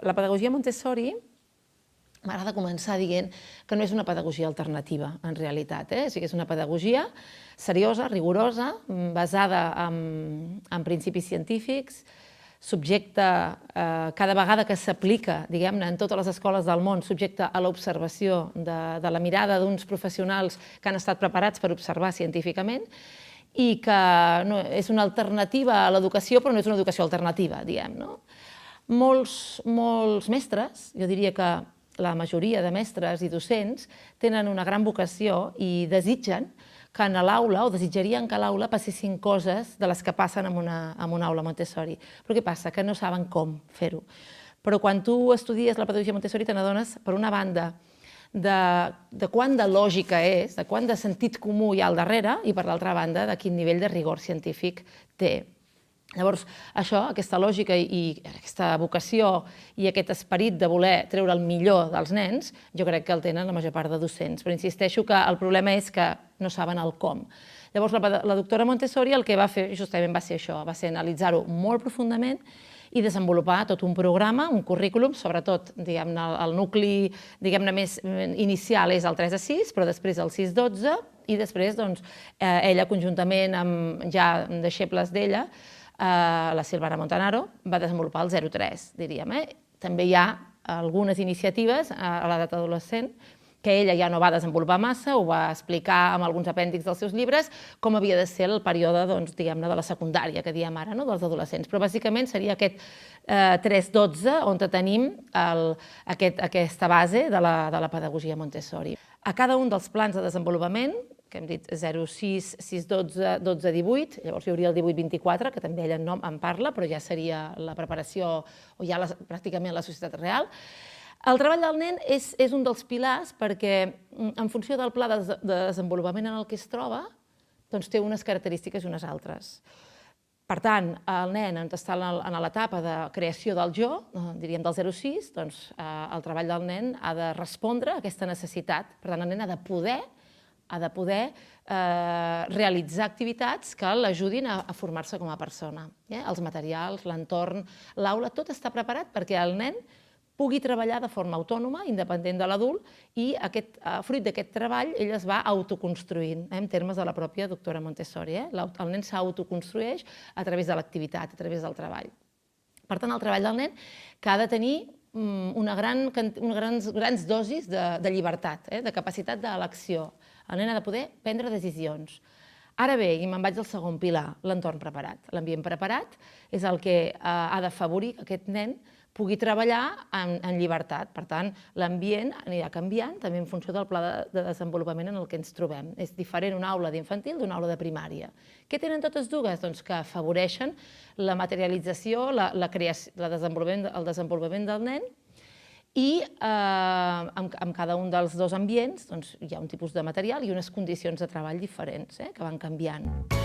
la pedagogia Montessori m'agrada començar dient que no és una pedagogia alternativa, en realitat. O sigui, és una pedagogia seriosa, rigorosa, basada en principis científics, subjecta, cada vegada que s'aplica, diguem-ne, en totes les escoles del món, subjecta a l'observació de la mirada d'uns professionals que han estat preparats per observar científicament i que és una alternativa a l'educació, però no és una educació alternativa, diguem, no? Molts mestres, jo diria que la majoria de mestres i docents tenen una gran vocació i desitgen que en l'aula, o desitjarien que a l'aula passessin coses de les que passen en una aula Montessori. Però què passa? Que no saben com fer-ho. Però quan tu estudies la pedagogia Montessori te n'adones, per una banda, de quant de lògica és, de quant de sentit comú hi ha al darrere, i per l'altra banda, de quin nivell de rigor científic té. Llavors, això, aquesta lògica i aquesta vocació i aquest esperit de voler treure el millor dels nens, jo crec que el tenen la major part de docents. Però insisteixo que el problema és que no saben el com. Llavors, la doctora Montessori el que va fer justament va ser això, va ser analitzar-ho molt profundament i desenvolupar tot un programa, un currículum, sobretot, diguem-ne, el nucli, diguem-ne, més inicial és el 3 a 6, però després el 6 a 12, i després, doncs, ella, conjuntament amb ja deixebles d'ella, la Silvana Montanaro, va desenvolupar el 0 a 3, diríem. També hi ha algunes iniciatives a l'edat adolescent que ella ja no va desenvolupar massa, ho va explicar amb alguns apèndixs dels seus llibres, com havia de ser el període, diguem-ne, de la secundària, que diem ara, dels adolescents. Però bàsicament seria aquest 3-12 on tenim aquesta base de la pedagogia Montessori. A cada un dels plans de desenvolupament, que hem dit 0-6, 6-12, 12-18, llavors hi hauria el 18-24, que també ella en parla, però ja seria la preparació, o ja pràcticament la societat real. El treball del nen és un dels pilars perquè, en funció del pla de desenvolupament en el que es troba, doncs té unes característiques i unes altres. Per tant, el nen està en l'etapa de creació del jo, diríem del 0-6, doncs el treball del nen ha de respondre a aquesta necessitat. Per tant, el nen ha de poder realitzar activitats que l'ajudin a formar-se com a persona. Els materials, l'entorn, l'aula, tot està preparat perquè el nen pugui treballar de forma autònoma, independent de l'adult, i fruit d'aquest treball ell es va autoconstruint, en termes de la pròpia doctora Montessori. El nen s'autoconstrueix a través de l'activitat, a través del treball. Per tant, el treball del nen que ha de tenir unes grans dosis de llibertat, de capacitat d'elecció. El nen ha de poder prendre decisions. Ara bé, i me'n vaig al segon pilar, l'entorn preparat. L'ambient preparat és el que ha d'afavorir que aquest nen pugui treballar en llibertat. Per tant, l'ambient anirà canviant també en funció del pla de desenvolupament en el que ens trobem. És diferent una aula d'infantil d'una aula de primària. Què tenen totes dues? Doncs que afavoreixen la materialització, el desenvolupament del nen, i en cada un dels dos ambients hi ha un tipus de material i unes condicions de treball diferents que van canviant.